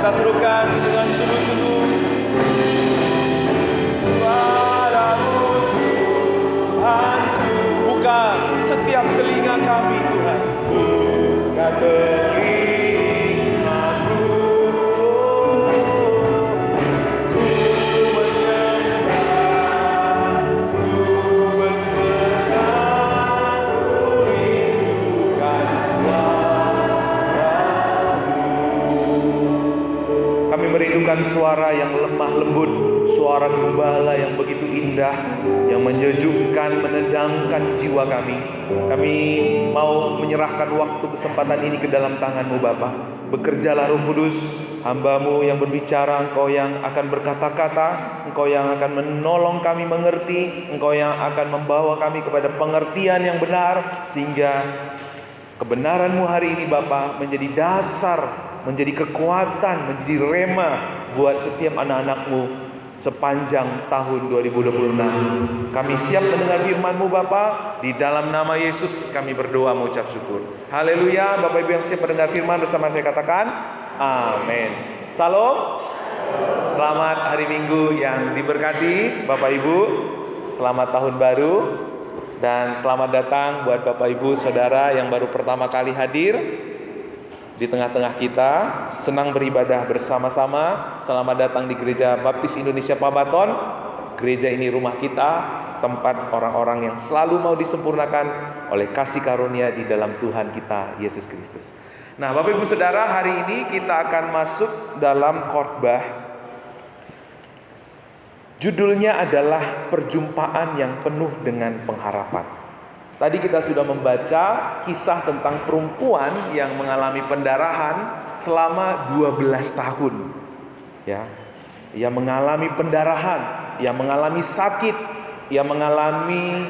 kita serukan dengan sungguh-sungguh. Padamu Tuhan, buka setiap telinga kami Tuhan. Buka telingaku, ku menyembah, ku berserah, ku rindukan suaramu. Kami merindukan suara yang lemah lembut, suara gembala yang begitu indah, yang menyejukkan, menenangkan jiwa kami. Kami mau menyerahkan waktu kesempatan ini ke dalam tangan-Mu Bapa. Bekerjalah Roh Kudus, hamba-Mu yang berbicara, Engkau yang akan berkata-kata, Engkau yang akan menolong kami mengerti, Engkau yang akan membawa kami kepada pengertian yang benar, sehingga kebenaran-Mu hari ini Bapa menjadi dasar, menjadi kekuatan, menjadi rema buat setiap anak-anak-Mu sepanjang tahun 2026. Kami siap mendengar firman-Mu Bapa. Di dalam nama Yesus kami berdoa mengucap syukur. Haleluya. Bapak Ibu yang siap mendengar firman bersama saya katakan amin. Salam. Selamat hari Minggu yang diberkati Bapak Ibu. Selamat tahun baru. Dan selamat datang buat Bapak Ibu Saudara yang baru pertama kali hadir di tengah-tengah kita. Senang beribadah bersama-sama. Selamat datang di Gereja Baptis Indonesia Pabaton. Gereja ini rumah kita, tempat orang-orang yang selalu mau disempurnakan oleh kasih karunia di dalam Tuhan kita Yesus Kristus. Nah, Bapak Ibu Saudara, hari ini kita akan masuk dalam khotbah. Judulnya adalah perjumpaan yang penuh dengan pengharapan. Tadi kita sudah membaca kisah tentang perempuan yang mengalami pendarahan selama 12 tahun. Ya. Ia mengalami pendarahan, ia mengalami sakit, ia mengalami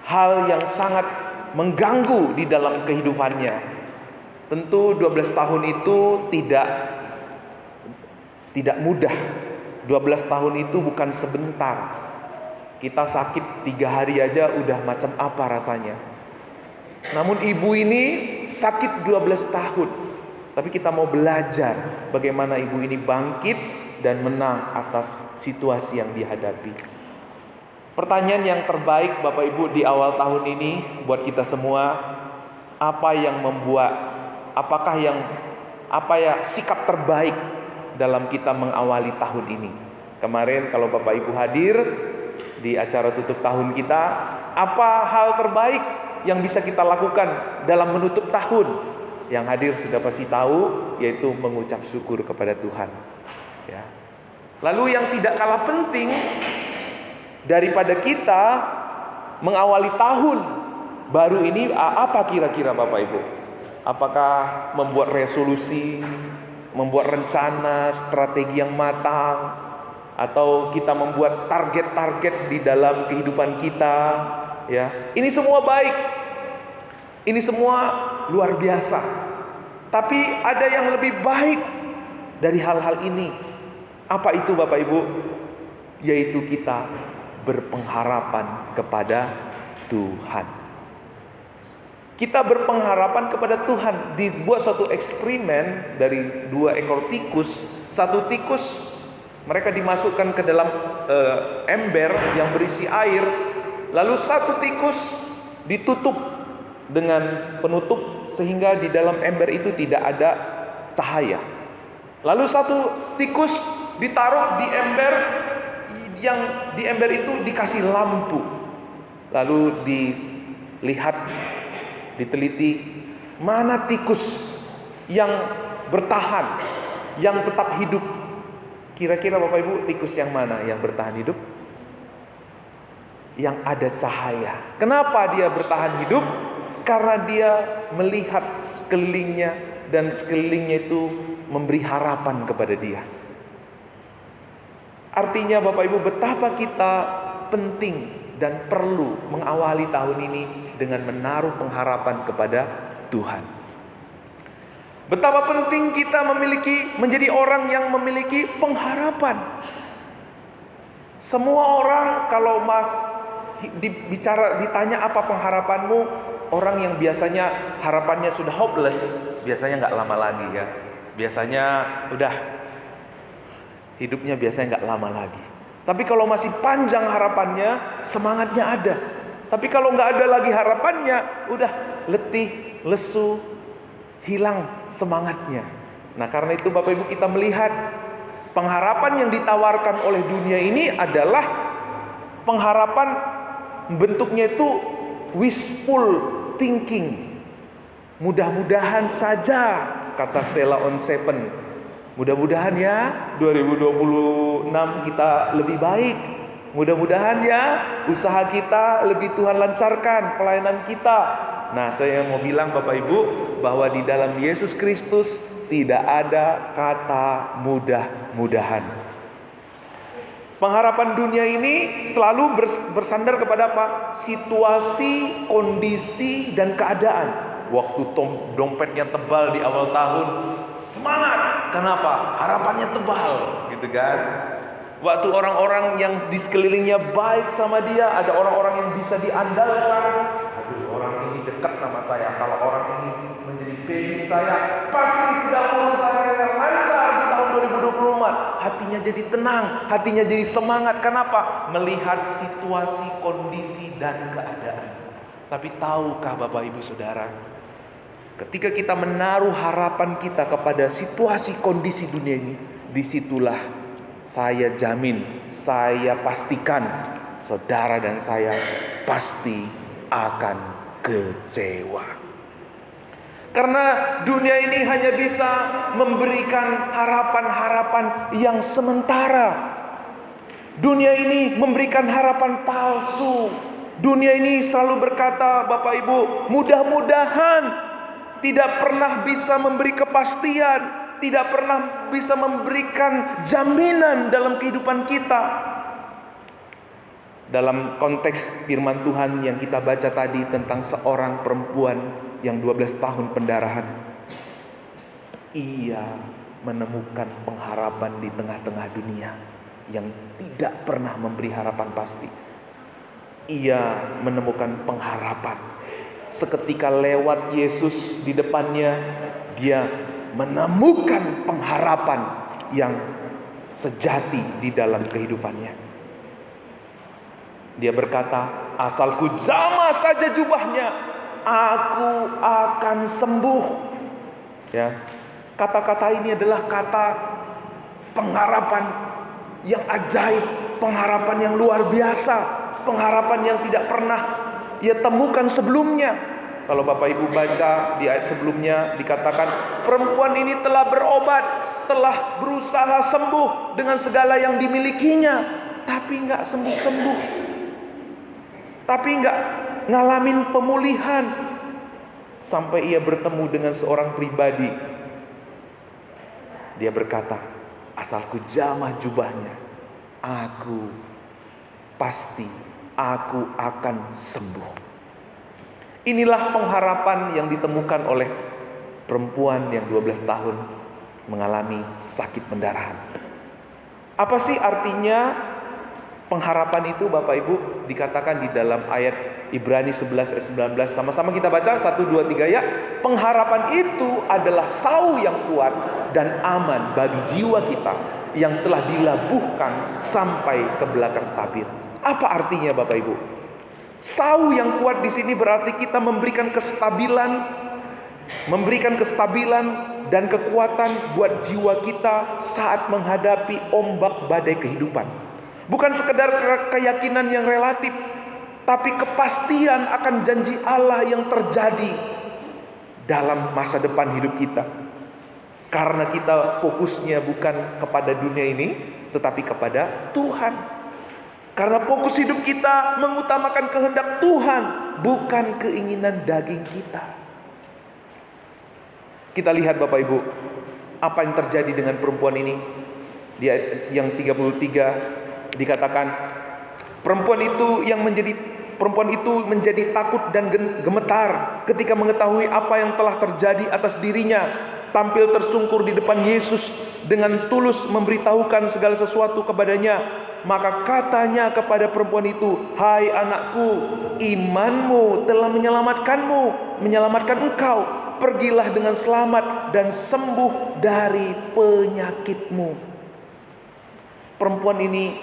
hal yang sangat mengganggu di dalam kehidupannya. Tentu 12 tahun itu tidak mudah. 12 tahun itu bukan sebentar. Kita sakit 3 hari aja udah macam apa rasanya. Namun ibu ini sakit 12 tahun. Tapi kita mau belajar bagaimana ibu ini bangkit dan menang atas situasi yang dihadapi. Pertanyaan yang terbaik Bapak Ibu di awal tahun ini buat kita semua, apa ya sikap terbaik dalam kita mengawali tahun ini. Kemarin kalau Bapak Ibu hadir di acara tutup tahun kita, apa hal terbaik yang bisa kita lakukan dalam menutup tahun? Yang hadir sudah pasti tahu, yaitu mengucap syukur kepada Tuhan. Ya. Lalu yang tidak kalah penting daripada kita mengawali tahun baru ini, apa kira-kira Bapak Ibu? Apakah membuat resolusi, membuat rencana, strategi yang matang, atau kita membuat target-target di dalam kehidupan kita, ya. Ini semua baik. Ini semua luar biasa. Tapi ada yang lebih baik dari hal-hal ini. Apa itu Bapak Ibu? Yaitu kita berpengharapan kepada Tuhan. Kita berpengharapan kepada Tuhan. Dibuat suatu eksperimen dari 2 ekor tikus. Satu tikus mereka dimasukkan ke dalam ember yang berisi air. Lalu satu tikus ditutup dengan penutup sehingga di dalam ember itu tidak ada cahaya. Lalu satu tikus ditaruh di ember, yang di ember itu dikasih lampu. Lalu dilihat, diteliti, mana tikus yang bertahan, yang tetap hidup. Kira-kira Bapak Ibu, tikus yang mana yang bertahan hidup? Yang ada cahaya. Kenapa dia bertahan hidup? Karena dia melihat sekelilingnya, dan sekelilingnya itu memberi harapan kepada dia. Artinya Bapak Ibu, betapa kita penting dan perlu mengawali tahun ini dengan menaruh pengharapan kepada Tuhan. Betapa penting kita menjadi orang yang memiliki pengharapan. Semua orang kalau ditanya apa pengharapanmu, orang yang biasanya harapannya sudah hopeless, biasanya nggak lama lagi ya. biasanya udah hidupnya biasanya nggak lama lagi. Tapi kalau masih panjang harapannya, semangatnya ada. Tapi kalau nggak ada lagi harapannya, udah letih, lesu, hilang semangatnya. Nah, karena itu Bapak Ibu, kita melihat pengharapan yang ditawarkan oleh dunia ini adalah pengharapan bentuknya itu wishful thinking. Mudah-mudahan saja, kata Sheila on Seven. Mudah-mudahan ya 2026 kita lebih baik. Mudah-mudahan ya usaha kita lebih Tuhan lancarkan, pelayanan kita. Nah, saya mau bilang Bapak Ibu bahwa di dalam Yesus Kristus tidak ada kata mudah-mudahan. Pengharapan dunia ini selalu bersandar kepada apa? Situasi, kondisi, dan keadaan. Waktu dompetnya tebal di awal tahun, semangat. Kenapa? Harapannya tebal, gitu kan? Waktu orang-orang yang di sekelilingnya baik sama dia, ada orang-orang yang bisa diandalkan. Aduh, orang ini dekat sama saya. Kalau orang ini menjadi baby saya, pasti segala urusan saya lancar di tahun 2024. Hatinya jadi tenang, hatinya jadi semangat. Kenapa? Melihat situasi, kondisi, dan keadaan. Tapi tahukah Bapak Ibu Saudara, ketika kita menaruh harapan kita kepada situasi kondisi dunia ini, disitulah saya jamin, saya pastikan saudara dan saya pasti akan kecewa. Karena dunia ini hanya bisa memberikan harapan-harapan yang sementara. Dunia ini memberikan harapan palsu. Dunia ini selalu berkata, Bapak Ibu, mudah-mudahan, tidak pernah bisa memberi kepastian, tidak pernah bisa memberikan jaminan dalam kehidupan kita. Dalam konteks firman Tuhan yang kita baca tadi tentang seorang perempuan yang 12 tahun pendarahan, ia menemukan pengharapan di tengah-tengah dunia yang tidak pernah memberi harapan pasti. Ia menemukan pengharapan. Seketika lewat Yesus di depannya, dia menemukan pengharapan yang sejati di dalam kehidupannya. Dia berkata, asalku jamah saja jubahnya, aku akan sembuh. Ya, kata-kata ini adalah kata pengharapan yang ajaib, pengharapan yang luar biasa, pengharapan yang tidak pernah ia temukan sebelumnya. Kalau Bapak Ibu baca di ayat sebelumnya dikatakan, perempuan ini telah berobat, telah berusaha sembuh dengan segala yang dimilikinya, tapi nggak sembuh-sembuh, tapi nggak ngalamin pemulihan. Sampai ia bertemu dengan seorang pribadi. Dia berkata, asalku jamah jubahnya, aku akan sembuh. Inilah pengharapan yang ditemukan oleh perempuan yang 12 tahun mengalami sakit pendarahan. Apa sih artinya pengharapan itu Bapak Ibu? Dikatakan di dalam ayat Ibrani 11 ayat 19. Sama-sama kita baca 1, 2, 3 ya. Pengharapan itu adalah sau yang kuat dan aman bagi jiwa kita yang telah dilabuhkan sampai ke belakang tabir. Apa artinya Bapak Ibu? Sau yang kuat di sini berarti kita memberikan kestabilan dan kekuatan buat jiwa kita saat menghadapi ombak badai kehidupan. Bukan sekedar keyakinan yang relatif, tapi kepastian akan janji Allah yang terjadi dalam masa depan hidup kita. Karena kita fokusnya bukan kepada dunia ini, tetapi kepada Tuhan. Karena fokus hidup kita mengutamakan kehendak Tuhan, bukan keinginan daging kita. Kita lihat Bapak Ibu, apa yang terjadi dengan perempuan ini. Di ayat yang 33 dikatakan, perempuan itu menjadi takut dan gemetar ketika mengetahui apa yang telah terjadi atas dirinya. Tampil tersungkur di depan Yesus dengan tulus memberitahukan segala sesuatu kepadanya. Maka katanya kepada perempuan itu, hai anakku, imanmu telah menyelamatkan engkau. pergilah dengan selamat dan sembuh dari penyakitmu. Perempuan ini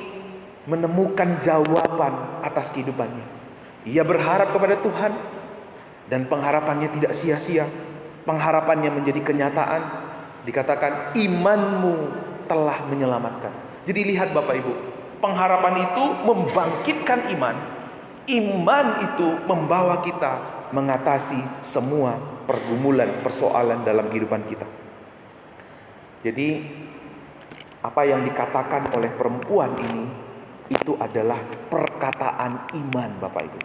menemukan jawaban atas kehidupannya. Ia berharap kepada Tuhan dan pengharapannya tidak sia-sia. Pengharapannya menjadi kenyataan. Dikatakan imanmu telah menyelamatkan. Jadi lihat Bapak Ibu, pengharapan itu membangkitkan iman. Iman itu membawa kita mengatasi semua pergumulan, persoalan dalam kehidupan kita. Jadi apa yang dikatakan oleh perempuan ini itu adalah perkataan iman, Bapak Ibu.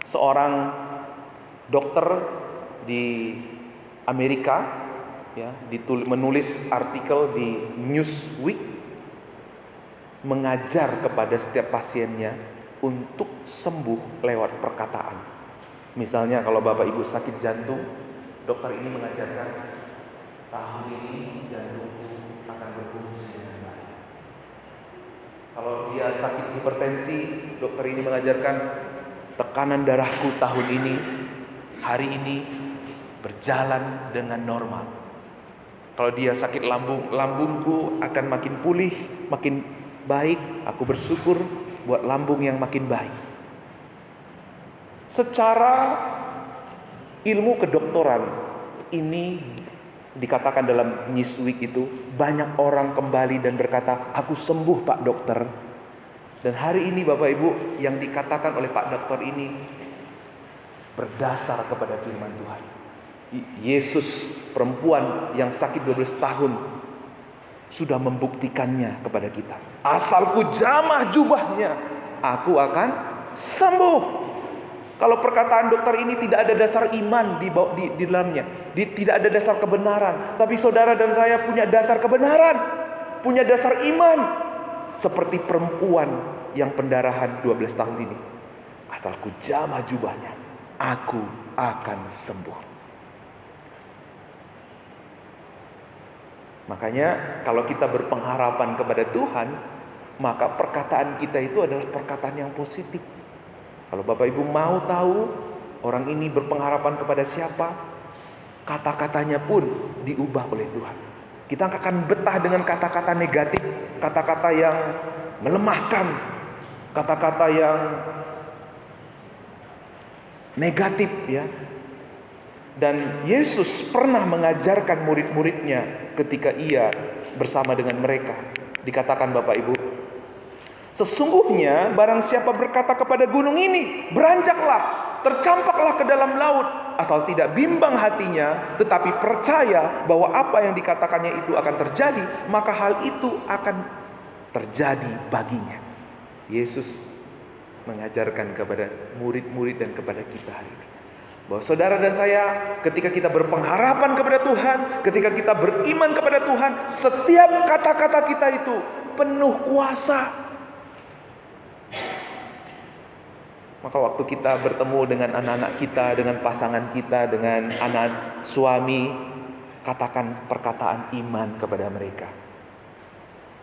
Seorang dokter di Amerika ya, menulis artikel di Newsweek, mengajar kepada setiap pasiennya untuk sembuh lewat perkataan. Misalnya kalau Bapak Ibu sakit jantung, dokter ini mengajarkan tahun ini jantungku akan berfungsi dengan baik. Kalau dia sakit hipertensi, dokter ini mengajarkan tekanan darahku tahun ini, hari ini berjalan dengan normal. Kalau dia sakit lambung, lambungku akan makin pulih, makin baik. Aku bersyukur buat lambung yang makin baik. Secara ilmu kedokteran ini dikatakan dalam Newsweek itu, banyak orang kembali dan berkata, aku sembuh Pak Dokter. Dan hari ini Bapak Ibu, yang dikatakan oleh Pak Dokter ini berdasar kepada firman Tuhan. Yesus, perempuan yang sakit 12 tahun, sudah membuktikannya kepada kita. Asalku jamah jubahnya, aku akan sembuh. Kalau perkataan dokter ini tidak ada dasar iman di dalamnya, tidak ada dasar kebenaran. Tapi saudara dan saya punya dasar kebenaran, punya dasar iman. Seperti perempuan yang pendarahan 12 tahun ini. Asalku jamah jubahnya, aku akan sembuh. Makanya kalau kita berpengharapan kepada Tuhan, maka perkataan kita itu adalah perkataan yang positif. Kalau Bapak Ibu mau tahu orang ini berpengharapan kepada siapa, kata-katanya pun diubah oleh Tuhan. Kita akan betah dengan kata-kata negatif, kata-kata yang melemahkan, kata-kata yang negatif ya. Dan Yesus pernah mengajarkan murid-muridnya ketika ia bersama dengan mereka. Dikatakan Bapak Ibu, sesungguhnya barang siapa berkata kepada gunung ini, beranjaklah, tercampaklah ke dalam laut, asal tidak bimbang hatinya, tetapi percaya bahwa apa yang dikatakannya itu akan terjadi, maka hal itu akan terjadi baginya. Yesus mengajarkan kepada murid-murid dan kepada kita hari ini, bahwa saudara dan saya, ketika kita berpengharapan kepada Tuhan, ketika kita beriman kepada Tuhan, setiap kata-kata kita itu penuh kuasa. Maka waktu kita bertemu dengan anak-anak kita, dengan pasangan kita, dengan anak suami, katakan perkataan iman kepada mereka.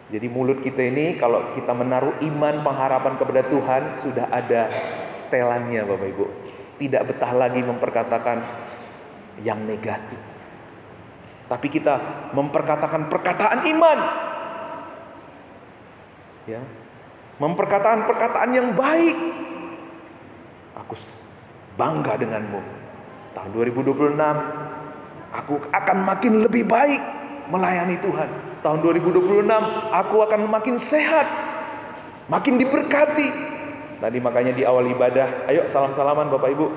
Jadi mulut kita ini kalau kita menaruh iman, pengharapan kepada Tuhan, sudah ada setelannya Bapak Ibu. Tidak betah lagi memperkatakan yang negatif, tapi kita memperkatakan perkataan iman, ya, memperkatakan perkataan yang baik. Aku bangga denganmu. Tahun 2026 aku akan makin lebih baik melayani Tuhan. Tahun 2026 aku akan makin sehat, makin diberkati. Tadi makanya di awal ibadah, ayo salam-salaman Bapak Ibu.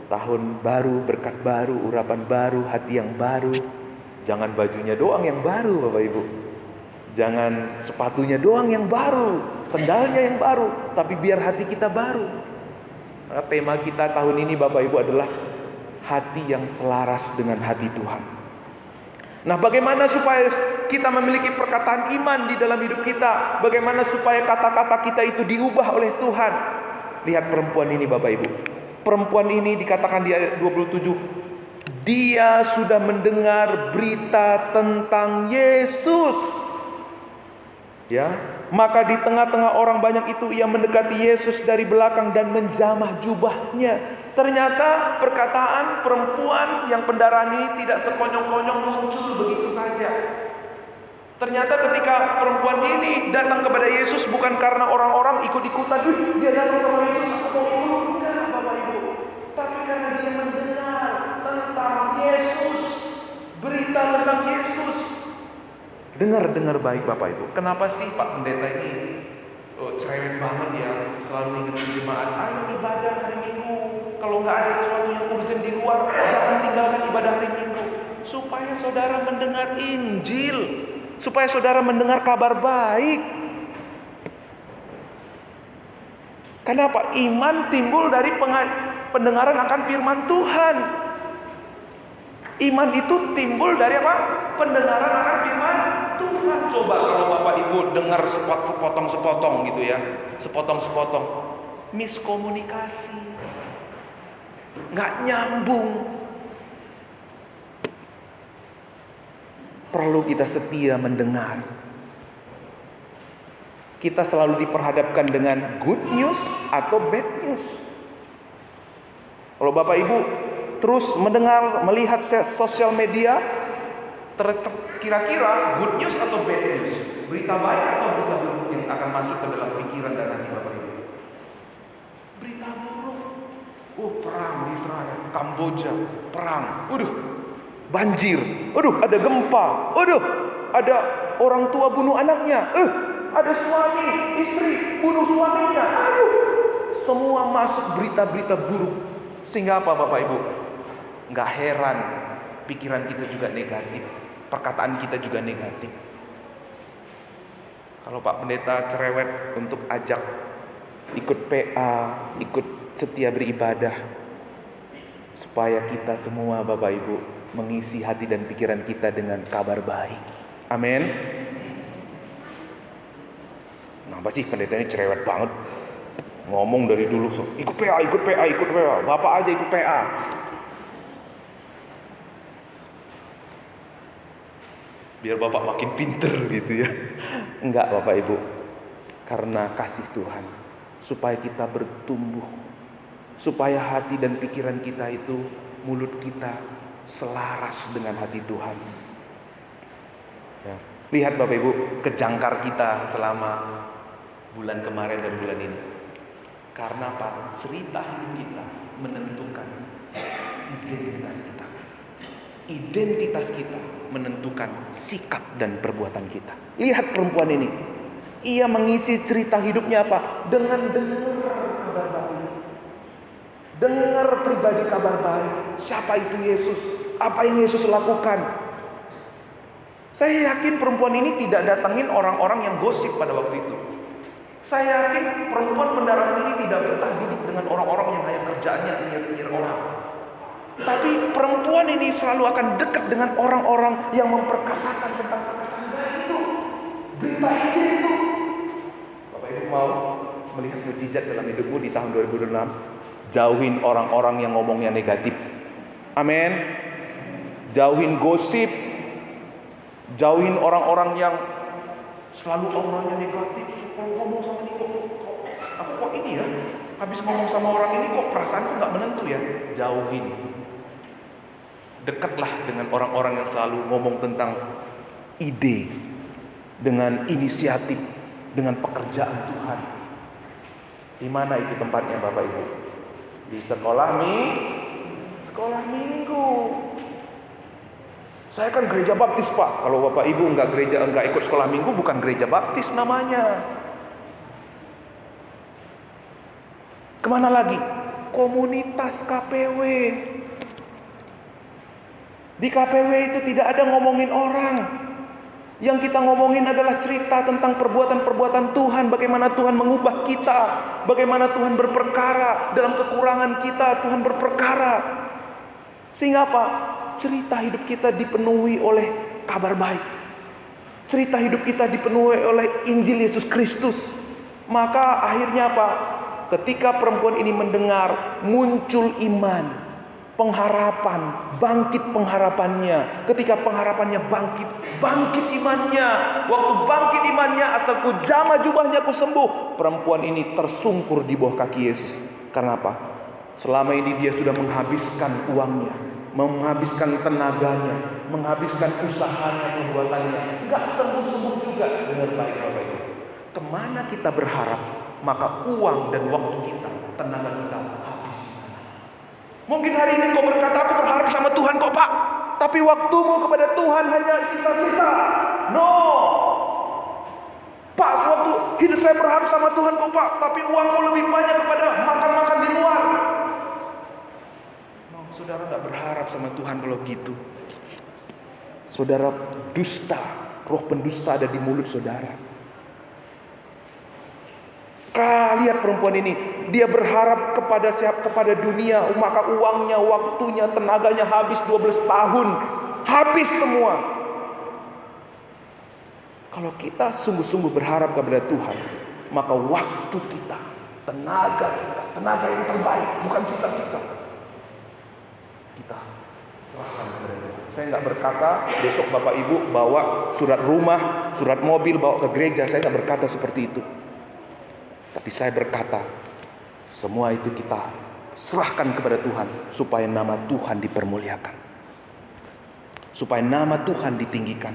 Tahun baru, berkat baru, urapan baru, hati yang baru. Jangan bajunya doang yang baru Bapak Ibu. Jangan sepatunya doang yang baru, sendalnya yang baru, tapi biar hati kita baru. Maka tema kita tahun ini Bapak Ibu adalah hati yang selaras dengan hati Tuhan. Nah, bagaimana supaya kita memiliki perkataan iman di dalam hidup kita? Bagaimana supaya kata-kata kita itu diubah oleh Tuhan? Lihat perempuan ini Bapak Ibu. Perempuan ini dikatakan di ayat 27, dia sudah mendengar berita tentang Yesus. Ya, maka di tengah-tengah orang banyak itu ia mendekati Yesus dari belakang dan menjamah jubahnya. Ternyata perkataan perempuan yang pendarahan ini tidak sekonyong-konyong muncul begitu saja. Ternyata ketika perempuan ini datang kepada Yesus bukan karena orang-orang ikut-ikutan, dia datang sama Yesus, aku mau ikut. Enggak, Bapak Ibu. Tapi karena dia mendengar tentang Yesus, berita tentang Yesus. Dengar baik Bapak Ibu. Kenapa sih Pak Pendeta ini cerewet banget ya, selalu ingetin jemaat, ayo ibadah hari Minggu. Kalau nggak ada sesuatu yang urgent di luar, jangan tinggalkan ibadah hari Minggu. Supaya saudara mendengar Injil, supaya saudara mendengar kabar baik. Kenapa? Iman timbul dari pendengaran akan firman Tuhan. Iman itu timbul dari apa? Pendengaran akan firman Tuhan. Coba kalau Bapak Ibu dengar sepotong-sepotong gitu ya, sepotong-sepotong, miskomunikasi, nggak nyambung. Perlu kita setia mendengar. Kita selalu diperhadapkan dengan good news atau bad news. Kalau Bapak Ibu terus mendengar, melihat sosial media, kira-kira good news atau bad news, berita baik atau berita buruk yang akan masuk ke dalam pikiran dan hati Bapak Ibu? Berita buruk. Perang di Israel, Kamboja, perang. Banjir. Ada gempa. Ada orang tua bunuh anaknya. Ada suami, istri bunuh suaminya. Semua masuk berita-berita buruk. Sehingga apa Bapak Ibu? Nggak heran pikiran kita juga negatif, perkataan kita juga negatif. Kalau Pak Pendeta cerewet untuk ajak ikut PA, ikut setia beribadah, supaya kita semua Bapak Ibu mengisi hati dan pikiran kita dengan kabar baik. Amin. Kenapa sih pendeta ini cerewet banget? Ngomong dari dulu, ikut PA. Bapak aja ikut PA. Biar Bapak makin pinter gitu ya. Enggak Bapak Ibu. Karena kasih Tuhan, supaya kita bertumbuh, supaya hati dan pikiran kita itu, mulut kita selaras dengan hati Tuhan. Ya. Lihat Bapak Ibu, kejangkar kita selama bulan kemarin dan bulan ini. Karena apa? Cerita hidup kita menentukan identitas kita. Identitas kita menentukan sikap dan perbuatan kita. Lihat perempuan ini. Ia mengisi cerita hidupnya apa? Dengan dengar kabar baik. Dengar pribadi kabar baik. Siapa itu Yesus? Apa yang Yesus lakukan? Saya yakin perempuan ini tidak datangin orang-orang yang gosip pada waktu itu. Saya yakin perempuan pendarahan ini tidak betah hidup dengan orang-orang yang hanya kerjaannya nyir-nyir orang. Tapi perempuan ini selalu akan dekat dengan orang-orang yang memperkatakan tentang perkataan baik itu. Berita Injil itu. Bapak Ibu mau melihat mujizat dalam hidupmu di tahun 2026? Jauhin orang-orang yang ngomongnya negatif. Amin. Jauhin gosip. Jauhin orang-orang yang selalu orangnya negatif. Kalau ngomong sama ini aku kok ini ya, habis ngomong sama orang ini kok perasaanku gak menentu ya. Jauhin. Dekatlah dengan orang-orang yang selalu ngomong tentang ide, dengan inisiatif, dengan pekerjaan Tuhan. Di mana itu tempatnya Bapak Ibu? Di sekolah minggu. Saya kan gereja baptis Pak. Kalau Bapak Ibu nggak ikut sekolah minggu, bukan gereja baptis namanya. Kemana lagi? Komunitas KPW. Di KPW itu tidak ada ngomongin orang. Yang kita ngomongin adalah cerita tentang perbuatan-perbuatan Tuhan. Bagaimana Tuhan mengubah kita. Bagaimana Tuhan berperkara. Dalam kekurangan kita Tuhan berperkara. Sehingga apa? Cerita hidup kita dipenuhi oleh kabar baik. Cerita hidup kita dipenuhi oleh Injil Yesus Kristus. Maka akhirnya apa? Ketika perempuan ini mendengar, muncul iman, pengharapan, bangkit pengharapannya. Ketika pengharapannya bangkit imannya. Waktu bangkit imannya, asalku jamah jubahnya ku sembuh. Perempuan ini tersungkur di bawah kaki Yesus. Karena apa? Selama ini dia sudah menghabiskan uangnya, menghabiskan tenaganya, menghabiskan usahanya, perbuatannya. Enggak sembuh-sembuh juga dengan baik, Bapak Ibu. Kemana kita berharap, maka uang dan waktu kita, tenaga kita habis di sana. Mungkin hari ini kau berkata, aku berharap sama Tuhan kok Pak, tapi waktumu kepada Tuhan hanya sisa-sisa. No, Pak, sewaktu hidup saya berharap sama Tuhan kok Pak, tapi uangmu lebih banyak kepada makan-makan di luar. No, saudara gak berharap sama Tuhan kalau gitu. Saudara dusta, roh pendusta ada di mulut saudara. Lihat perempuan ini, dia berharap kepada dunia, maka uangnya, waktunya, tenaganya habis 12 tahun, habis semua. Kalau kita sungguh-sungguh berharap kepada Tuhan, maka waktu kita, tenaga yang terbaik, bukan sisa-sisa, kita serahkan kepada Tuhan. Saya nggak berkata besok Bapak Ibu bawa surat rumah, surat mobil bawa ke gereja. Saya nggak berkata seperti itu. Tapi saya berkata, semua itu kita serahkan kepada Tuhan, supaya nama Tuhan dipermuliakan, supaya nama Tuhan ditinggikan.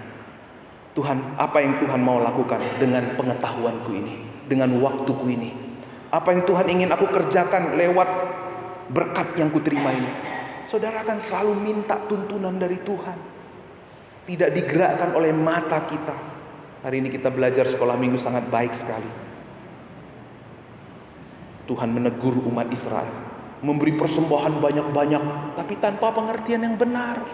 Tuhan, apa yang Tuhan mau lakukan dengan pengetahuanku ini, dengan waktuku ini? Apa yang Tuhan ingin aku kerjakan lewat berkat yang kuterima ini? Saudara akan selalu minta tuntunan dari Tuhan, tidak digerakkan oleh mata kita. Hari ini kita belajar sekolah minggu sangat baik sekali. Tuhan menegur umat Israel, memberi persembahan banyak-banyak, tapi tanpa pengertian yang benar.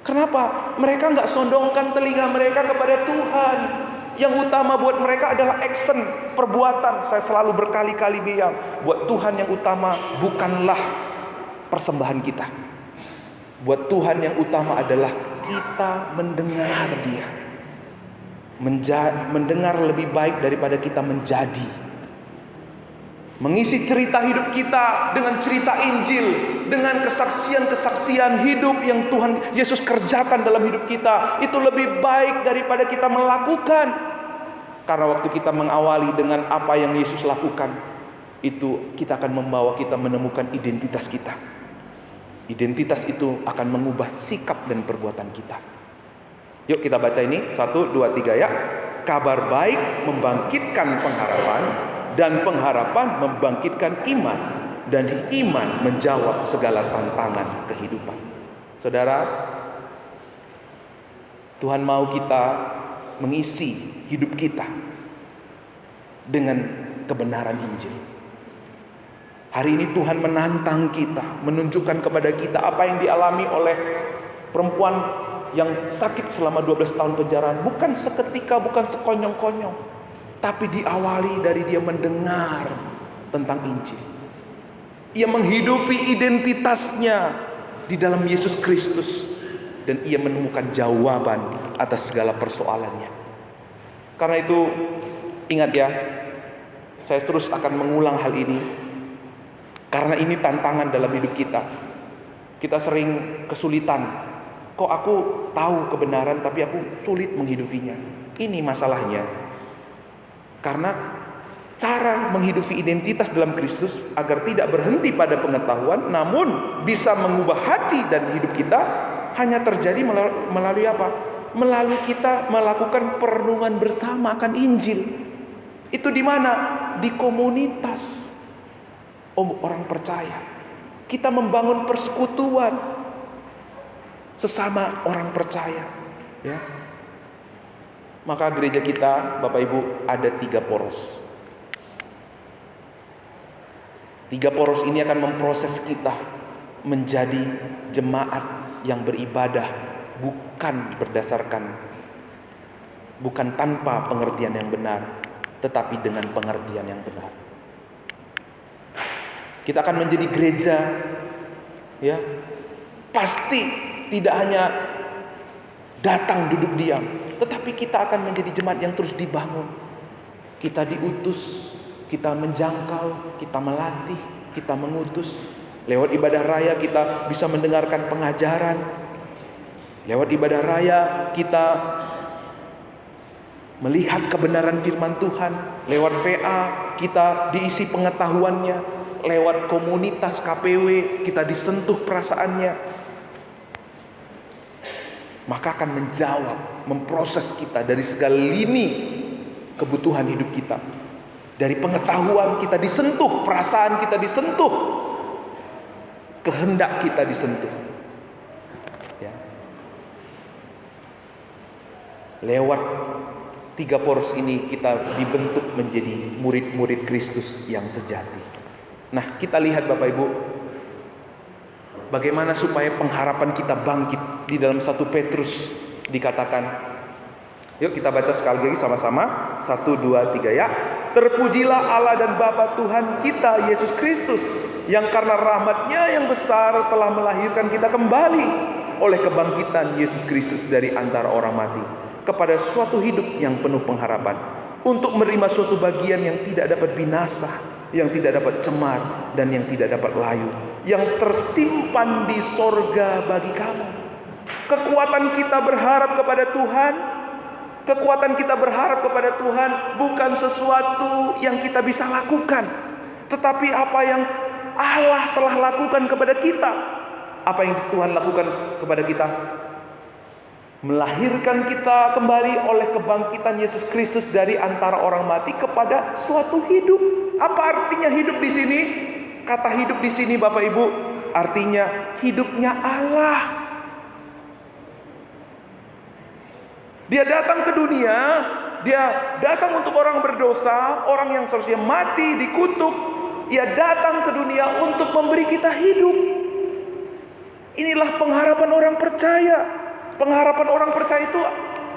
Kenapa? Mereka nggak sondongkan telinga mereka kepada Tuhan. Yang utama buat mereka adalah action, perbuatan. Saya selalu berkali-kali bilang, buat Tuhan yang utama bukanlah persembahan kita. Buat Tuhan yang utama adalah kita mendengar Dia. Mendengar lebih baik daripada kita menjadi. Mengisi cerita hidup kita dengan cerita Injil, dengan kesaksian-kesaksian hidup yang Tuhan Yesus kerjakan dalam hidup kita, itu lebih baik daripada kita melakukan. Karena waktu kita mengawali dengan apa yang Yesus lakukan, itu kita akan membawa kita menemukan identitas kita. Identitas itu akan mengubah sikap dan perbuatan kita. Yuk kita baca ini, 1, 2, 3 ya. Kabar baik membangkitkan pengharapan, dan pengharapan membangkitkan iman, dan iman menjawab segala tantangan kehidupan. Saudara, Tuhan mau kita mengisi hidup kita dengan kebenaran Injil. Hari ini Tuhan menantang kita, menunjukkan kepada kita apa yang dialami oleh perempuan yang sakit selama 12 tahun penjara. Bukan seketika, bukan sekonyong-konyong, tapi diawali dari dia mendengar tentang Injil. Ia menghidupi identitasnya di dalam Yesus Kristus, dan ia menemukan jawaban atas segala persoalannya. Karena itu ingat ya, saya terus akan mengulang hal ini, karena ini tantangan dalam hidup kita. Kita sering kesulitan. Kok aku tahu kebenaran tapi aku sulit menghidupinya? Ini masalahnya. Karena cara menghidupi identitas dalam Kristus agar tidak berhenti pada pengetahuan, namun bisa mengubah hati dan hidup kita, hanya terjadi melalui apa? Melalui kita melakukan perenungan bersama akan Injil. Itu di mana? Di komunitas orang percaya. Kita membangun persekutuan sesama orang percaya, ya. Maka gereja kita, Bapak Ibu, ada 3 poros. 3 poros ini akan memproses kita menjadi jemaat yang beribadah, bukan tanpa pengertian yang benar, tetapi dengan pengertian yang benar. Kita akan menjadi gereja, ya, pasti tidak hanya datang duduk diam, tetapi kita akan menjadi jemaat yang terus dibangun. Kita diutus, kita menjangkau, kita melatih, kita mengutus. Lewat ibadah raya kita bisa mendengarkan pengajaran. Lewat ibadah raya kita melihat kebenaran firman Tuhan. Lewat VA kita diisi pengetahuannya. lewat komunitas KPW kita disentuh perasaannya, maka akan menjawab, memproses kita dari segala lini kebutuhan hidup kita. Dari pengetahuan kita disentuh, perasaan kita disentuh, kehendak kita disentuh. Ya. Lewat 3 poros ini kita dibentuk menjadi murid-murid Kristus yang sejati. Nah, kita lihat Bapak Ibu, bagaimana supaya pengharapan kita bangkit. Di dalam 1 Petrus dikatakan, yuk kita baca sekali lagi sama-sama. 1, 2, 3 ya. Terpujilah Allah dan Bapa Tuhan kita Yesus Kristus, yang karena rahmat-Nya yang besar telah melahirkan kita kembali oleh kebangkitan Yesus Kristus dari antara orang mati kepada suatu hidup yang penuh pengharapan, untuk menerima suatu bagian yang tidak dapat binasa, yang tidak dapat cemar, dan yang tidak dapat layu, yang tersimpan di sorga bagi kamu. Kekuatan kita berharap kepada Tuhan, kekuatan kita berharap kepada Tuhan bukan sesuatu yang kita bisa lakukan, tetapi apa yang Allah telah lakukan kepada kita. Apa yang Tuhan lakukan kepada kita? Melahirkan kita kembali oleh kebangkitan Yesus Kristus dari antara orang mati kepada suatu hidup. Apa artinya hidup di sini? Kata hidup di sini Bapak Ibu, artinya hidupnya Allah. Dia datang ke dunia, dia datang untuk orang berdosa, orang yang seharusnya mati, dikutuk. Ia datang ke dunia untuk memberi kita hidup. Inilah pengharapan orang percaya. Pengharapan orang percaya itu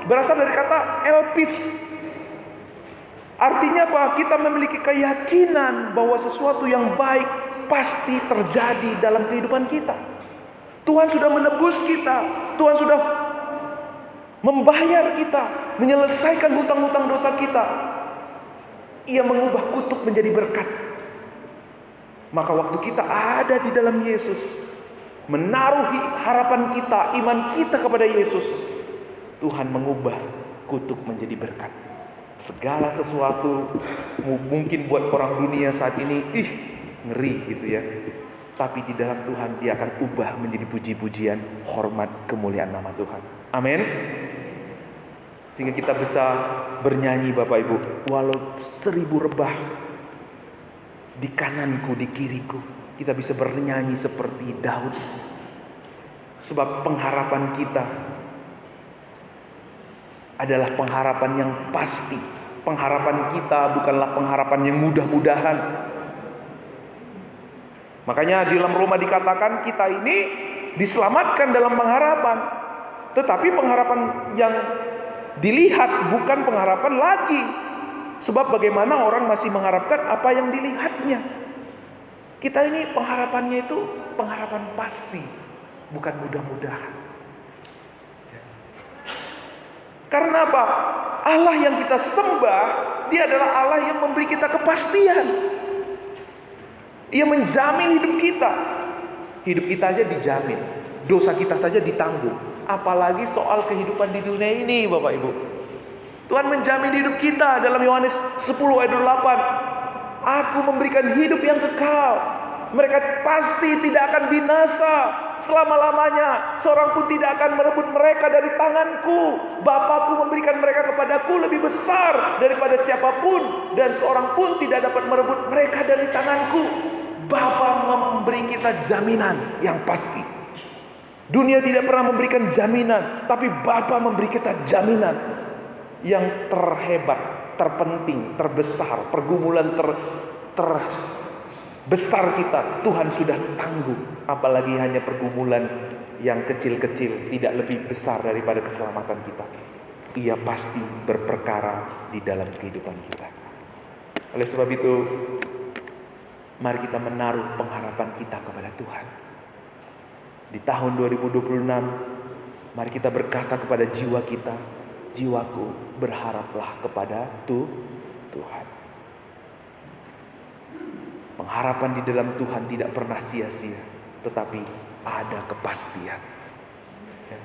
berasal dari kata elpis. Artinya apa? Kita memiliki keyakinan bahwa sesuatu yang baik pasti terjadi dalam kehidupan kita. Tuhan sudah menebus kita. Tuhan sudah membayar kita, menyelesaikan hutang-hutang dosa kita. Ia mengubah kutuk menjadi berkat. Maka waktu kita ada di dalam Yesus, menaruh harapan kita, iman kita kepada Yesus, Tuhan mengubah kutuk menjadi berkat. Segala sesuatu mungkin buat orang dunia saat ini ngeri gitu ya, tapi di dalam Tuhan dia akan ubah menjadi puji-pujian, hormat, kemuliaan nama Tuhan. Amin. Sehingga kita bisa bernyanyi Bapak Ibu, walau 1000 rebah di kananku, di kiriku, kita bisa bernyanyi seperti Daud. Sebab pengharapan kita adalah pengharapan yang pasti. Pengharapan kita bukanlah pengharapan yang mudah-mudahan. Makanya di dalam Roma dikatakan kita ini diselamatkan dalam pengharapan. Tetapi pengharapan yang dilihat bukan pengharapan lagi. Sebab bagaimana orang masih mengharapkan apa yang dilihatnya. Kita ini pengharapannya itu pengharapan pasti, bukan mudah-mudahan. Karena apa? Allah yang kita sembah, dia adalah Allah yang memberi kita kepastian. Ia menjamin hidup kita. Hidup kita aja dijamin, dosa kita saja ditanggung. Apalagi soal kehidupan di dunia ini Bapak Ibu. Tuhan menjamin hidup kita dalam Yohanes 10 ayat 8. Aku memberikan hidup yang kekal. Mereka pasti tidak akan binasa selama-lamanya. Seorang pun tidak akan merebut mereka dari tanganku. Bapakku memberikan mereka kepadaku lebih besar daripada siapapun, dan seorang pun tidak dapat merebut mereka dari tanganku. Bapa memberi kita jaminan yang pasti. Dunia tidak pernah memberikan jaminan, tapi Bapa memberi kita jaminan yang terhebat, terpenting, terbesar. Pergumulan terbesar kita Tuhan sudah tanggung. Apalagi hanya pergumulan yang kecil-kecil, tidak lebih besar daripada keselamatan kita. Ia pasti berperkara di dalam kehidupan kita. Oleh sebab itu, mari kita menaruh pengharapan kita kepada Tuhan. Di tahun 2026, mari kita berkata kepada jiwa kita, jiwaku berharaplah kepada Tuhan. Pengharapan di dalam Tuhan tidak pernah sia-sia, tetapi ada kepastian. Ya.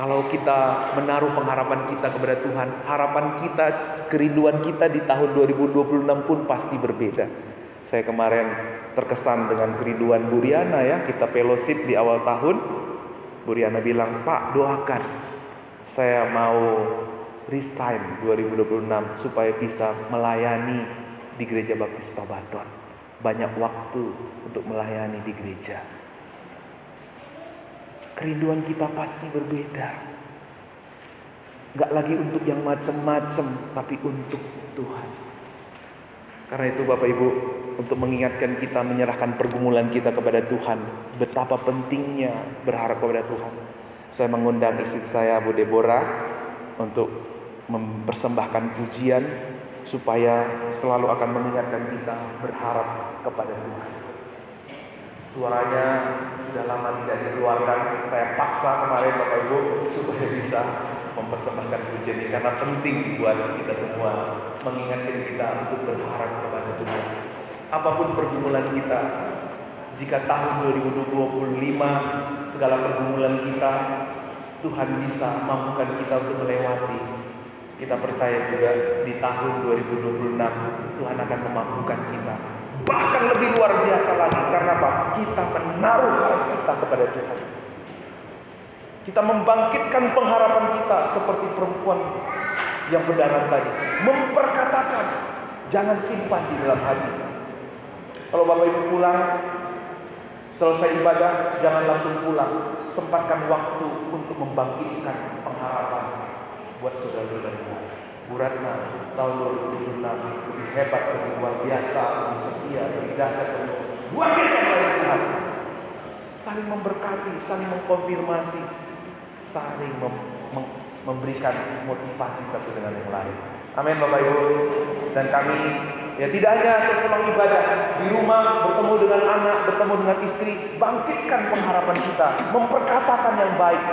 Kalau kita menaruh pengharapan kita kepada Tuhan, harapan kita, kerinduan kita di tahun 2026 pun pasti berbeda. Saya kemarin terkesan dengan kerinduan Bu Riana ya, kita fellowship di awal tahun. Bu Riana bilang, "Pak, doakan saya mau resign 2026 supaya bisa melayani di Gereja Baptis Pabaton. Banyak waktu untuk melayani di gereja." Kerinduan kita pasti berbeda. Gak lagi untuk yang macam-macam, tapi untuk Tuhan. Karena itu Bapak Ibu, untuk mengingatkan kita menyerahkan pergumulan kita kepada Tuhan, betapa pentingnya berharap kepada Tuhan. Saya mengundang istri saya, Bu Deborah, untuk mempersembahkan pujian supaya selalu akan mengingatkan kita berharap kepada Tuhan. Suaranya sudah lama tidak dikeluarkan, saya paksa kemarin Bapak Ibu supaya bisa mempersembahkan pujian ini karena penting buat kita semua, mengingatkan kita untuk berharap kepada Tuhan. Apapun pergumulan kita, jika tahun 2025 segala pergumulan kita, Tuhan bisa mampukan kita untuk melewati. Kita percaya juga di tahun 2026 Tuhan akan memampukan kita, bahkan lebih luar biasa lagi. Karena apa? Kita menaruh hati kita kepada Tuhan. Kita membangkitkan pengharapan kita seperti perempuan yang berdarah tadi, memperkatakan, jangan simpan di dalam hati. Kalau Bapak Ibu pulang, selesai ibadah, jangan langsung pulang. Sempatkan waktu untuk membangkitkan pengharapan buat saudara-saudara. Bu Ratna, tahun 2026 lebih hebat, lebih luar biasa, lebih setia, lebih dahsyat, luar biasa dari Tuhan. Saling memberkati, saling mengkonfirmasi, saling memberikan motivasi satu dengan yang lain. Amin Bapak Ibu. Dan kami ya tidak hanya sepulang ibadah di rumah, bertemu dengan anak, bertemu dengan istri, bangkitkan pengharapan kita, memperkatakan yang baik,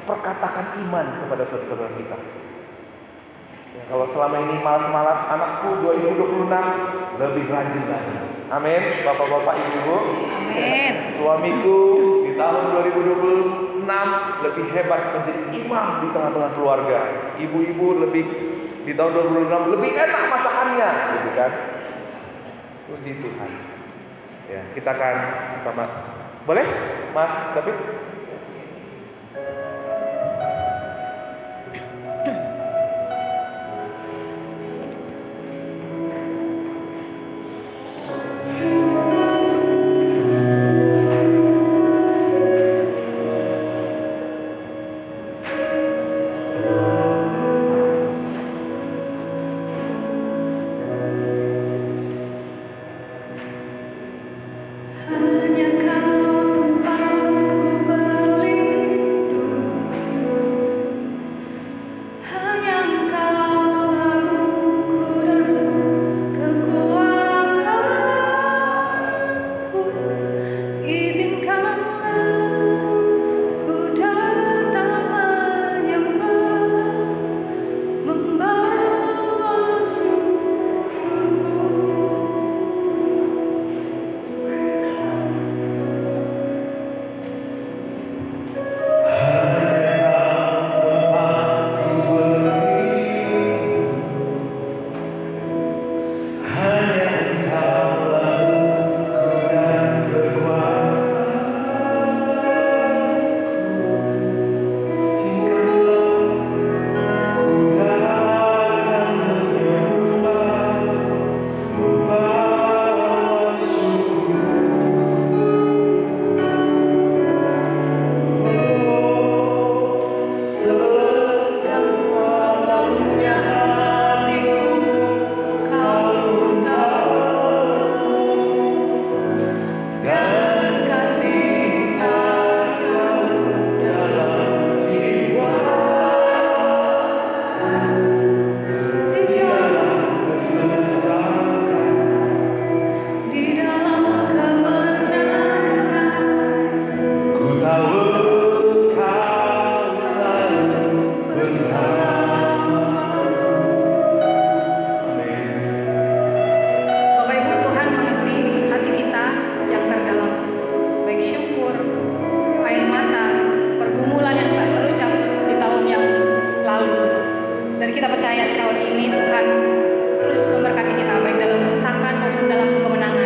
perkatakan iman kepada saudara-saudara kita. Ya, kalau selama ini malas-malas, anakku 2026 lebih rajin lagi. Amin, bapak-bapak, ibu-ibu. Amin. Suamiku di tahun 2026 lebih hebat menjadi imam di tengah-tengah keluarga. Ibu-ibu lebih di tahun 2026 lebih enak masakannya, gitu kan? Puji Tuhan. Ya, kita akan sama. Boleh, Mas David? Dan kita percaya di tahun ini Tuhan terus memberkati kita baik dalam kesesakan maupun dalam kemenangan.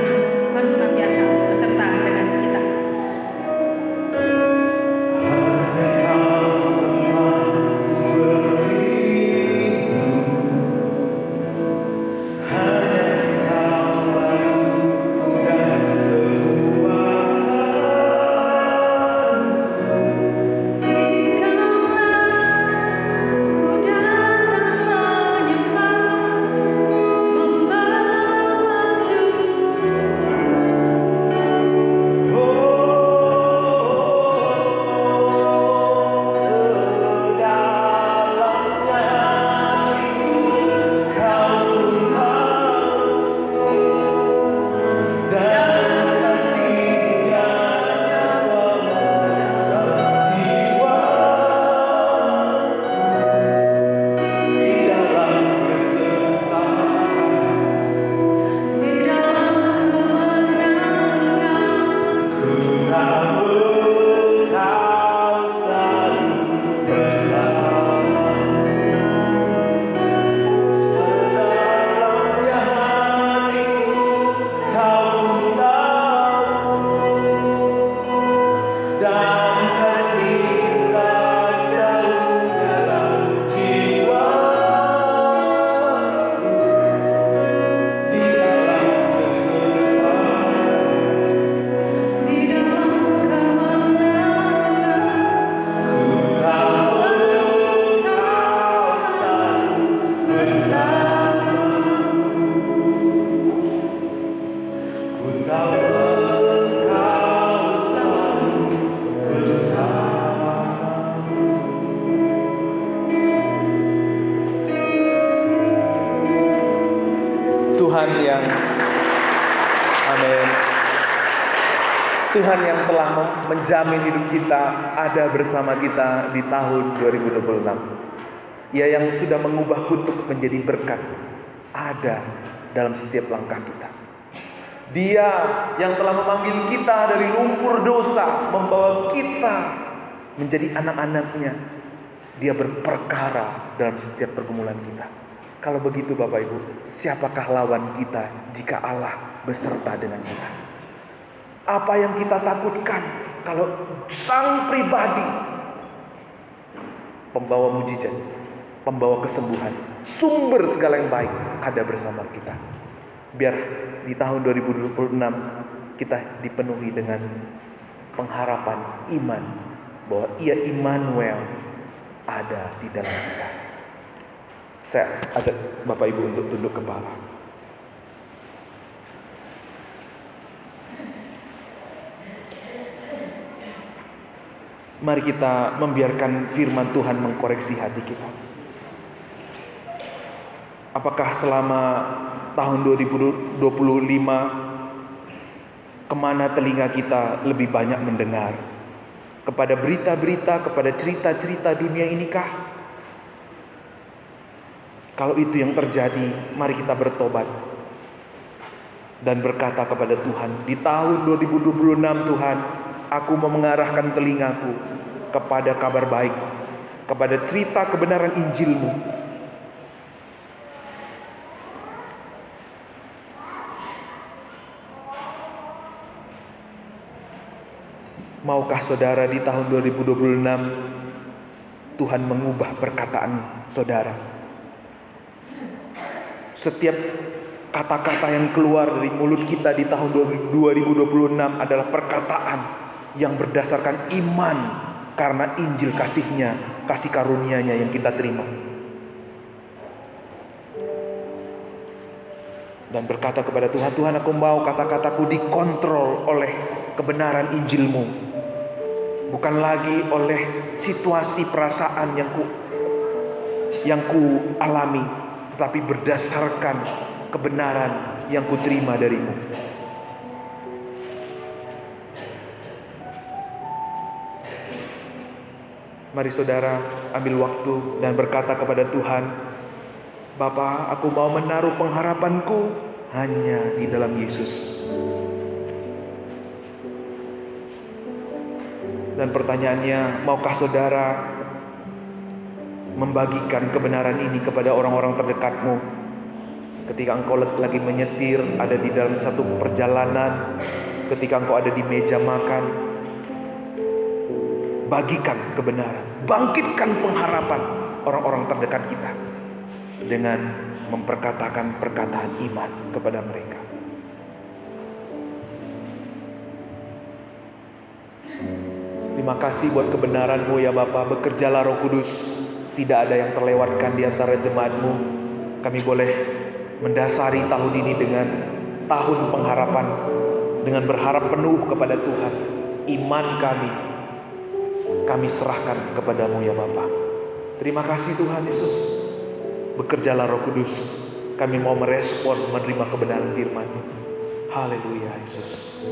Tuhan yang amin. Tuhan yang telah menjamin hidup kita ada bersama kita di tahun 2026. Ia yang sudah mengubah kutuk menjadi berkat ada dalam setiap langkah kita. Dia yang telah memanggil kita dari lumpur dosa, membawa kita menjadi anak-anaknya. Dia berperkara dalam setiap pergumulan kita. Kalau begitu Bapak Ibu, siapakah lawan kita jika Allah beserta dengan kita? Apa yang kita takutkan kalau Sang Pribadi, pembawa mujizat, pembawa kesembuhan, sumber segala yang baik ada bersama kita. Biar di tahun 2026 kita dipenuhi dengan pengharapan iman bahwa Ia Immanuel ada di dalam kita. Saya ajak Bapak Ibu untuk tunduk kepala. Mari kita membiarkan firman Tuhan mengkoreksi hati kita. Apakah selama tahun 2025 kemana telinga kita lebih banyak mendengar? Kepada berita-berita, kepada cerita-cerita dunia inikah? Kalau itu yang terjadi, mari kita bertobat dan berkata kepada Tuhan, di tahun 2026 Tuhan, aku mau mengarahkan telingaku kepada kabar baik, kepada cerita kebenaran Injil-Mu. Maukah saudara di tahun 2026 Tuhan mengubah perkataan saudara? Setiap kata-kata yang keluar dari mulut kita di tahun 2026 adalah perkataan yang berdasarkan iman karena Injil kasih-Nya, kasih karunia-Nya yang kita terima. Dan berkata kepada Tuhan, Tuhan aku mau kata-kataku dikontrol oleh kebenaran Injil-Mu. Bukan lagi oleh situasi perasaan yang ku alami, tetapi berdasarkan kebenaran yang ku terima dari-Mu. Mari saudara ambil waktu dan berkata kepada Tuhan, Bapa, aku mau menaruh pengharapanku hanya di dalam Yesus. Dan pertanyaannya, maukah saudara membagikan kebenaran ini kepada orang-orang terdekatmu? Ketika engkau lagi menyetir, ada di dalam satu perjalanan, ketika engkau ada di meja makan, bagikan kebenaran, bangkitkan pengharapan orang-orang terdekat kita dengan memperkatakan perkataan iman kepada mereka. Terima kasih buat kebenaran-Mu ya Bapa. Bekerjalah Roh Kudus. Tidak ada yang terlewatkan di antara jemaat-Mu. Kami boleh mendasari tahun ini dengan tahun pengharapan, dengan berharap penuh kepada Tuhan. Iman kami serahkan kepadamu ya Bapa. Terima kasih Tuhan Yesus. Bekerjalah Roh Kudus. Kami mau merespon, menerima kebenaran firman-Mu. Haleluya Yesus.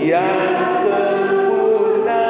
Yang sempurna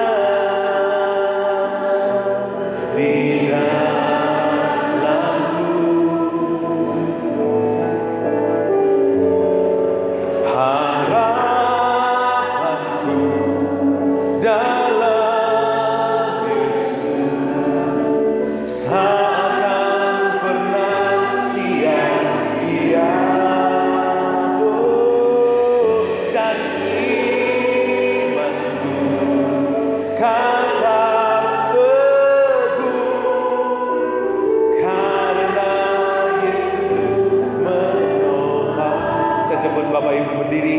Bapak Ibu berdiri